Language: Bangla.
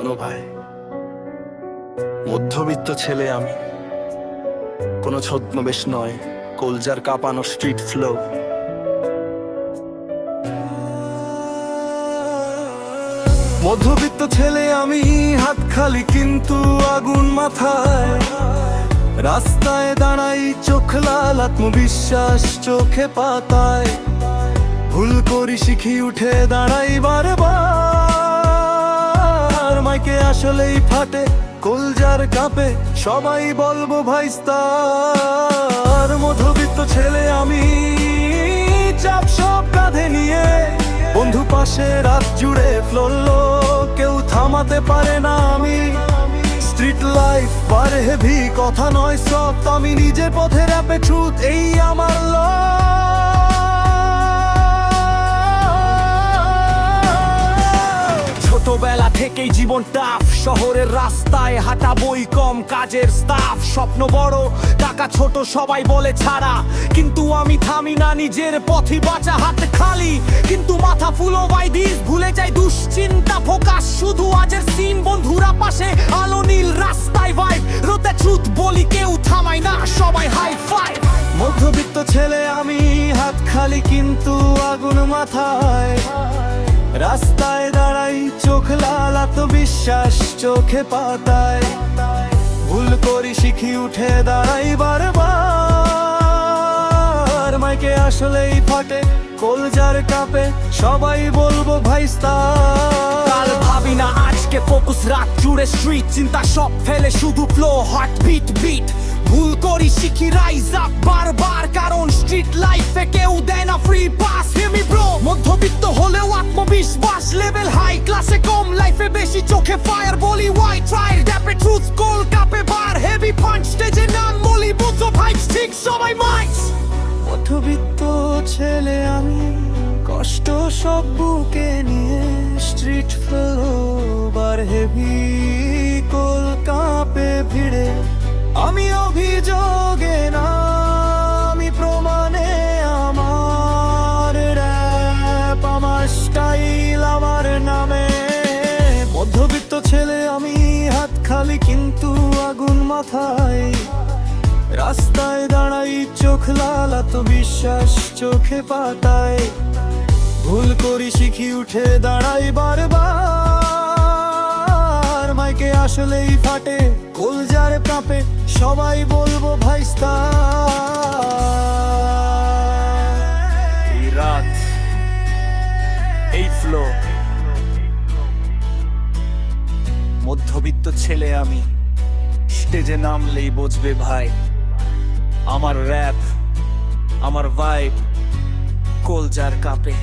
শোনো ভাই, মধ্যবিত্ত ছেলে আমি, কোনো ছদ্মবেশ নয়, কলজার কাঁপানো স্ট্রিট ফ্লো। মধ্যবিত্ত ছেলে আমি, হাত খালি কিন্তু আগুন মাথায়। রাস্তায় দাঁড়াই, চোখ লাল, আত্মবিশ্বাস চোখে পাতায়। ভুল করি শিখি উঠে দাঁড়াই বারবার। মাইকে আসলেই ফাটে, কলজার কাঁপে, সবাই বলবো ভাইস্তার। মধ্যবিত্ত ছেলে আমি, চাপ সব কাঁধে নিয়ে, বন্ধু পাশে রাত জুড়ে ফ্লোরলো, কেউ থামাতে পারে না আমি। স্ট্রিট লাইফ পারে হেভি, কথা নয় সফট, আমি নিজের পথে র্যাপে ট্রুথ, এই আমার ছোটবেলা থেকেই জীবন টাফ, শহরের রাস্তায় হাঁটা, বই কম, কাজের স্টাফ। স্বপ্ন বড়, টাকা ছোট, সবাই বলে ছাড়া, কিন্তু আমি থামি না, নিজের পথই বাঁচা, হাত খালি কিন্তু মাথা ফুল বাই দিস। ভুলে যাই দুশ্চিন্তা, ফোকাস শুধু আজের সিন। বন্ধুরা পাশে, আলো নীল, রাস্তায় ভাইব, রোতে ট্রুথ বলি, কেউ থামাই না, সবাই হাই ফাইভ। মধ্যবিত্ত ছেলে আমি, হাত খালি কিন্তু আগুন মাথায়। রাস্তায় দাঁড়াই, চোখ লাল, আত্মবিশ্বাস চোখে পাতায়। ভুল করি শিখি উঠে দাঁড়াই বারবার। মাইকে আসলেই ফাটে, কলজার কাঁপে, সবাই বলবো ভাইস্তার। কাল ভাবি না, আজকে ফোকাস, রাত জুড়ে স্ট্রিট, চিন্তা সব ফেলে শুধু ফ্লো, হার্ট বিট বিট। ভুল করি শিখি রাইজ আপ বারবার, কারণ স্ট্রিট লাইফে কেউ দেয় না free pass. Hear me bro, মধ্যবিত্ত হলেও আত্মবিশ্বাস লেভেল হাই, ক্লাসে কম, লাইফে বেশি, চোখে ফায়ার বলি ওয়াই ট্রাই। র‍্যাপে ট্রুথ, কোল কাপে বার, হেভি পাঞ্চ, স্টেজে নাম বলি, বুঝো ভাইবস ঠিক, সবাই মাইক্স। মধ্যবিত্ত ছেলে আমি, কষ্ট সব বুকে নিয়ে, স্ট্রিট ফ্লোর হেভি, কোল কাঁপে ভিড়ে। আমি অভিযোগে না, আমি প্রমাণে, আমার র‍্যাপ, আমার স্টাইল, আমার নামে। মধ্যবিত্ত ছেলে আমি, হাত খালি কিন্তু আগুন মাথায়। রাস্তায় দাঁড়াই, চোখ লাল, আত্মবিশ্বাস চোখে পাতায়। ভুল করি শিখি উঠে দাঁড়াই বারবার। মাইকে আসলেই ফাটে, কলজার কাঁপে, সবাই বলবো ভাইস্তার। এই রাত, এই ফ্লো, মধ্যবিত্ত ছেলে আমি, স্টেজে নামলেই বুঝবে ভাই, আমার র‍্যাপ, আমার ভাইব, কলজার কাঁপে।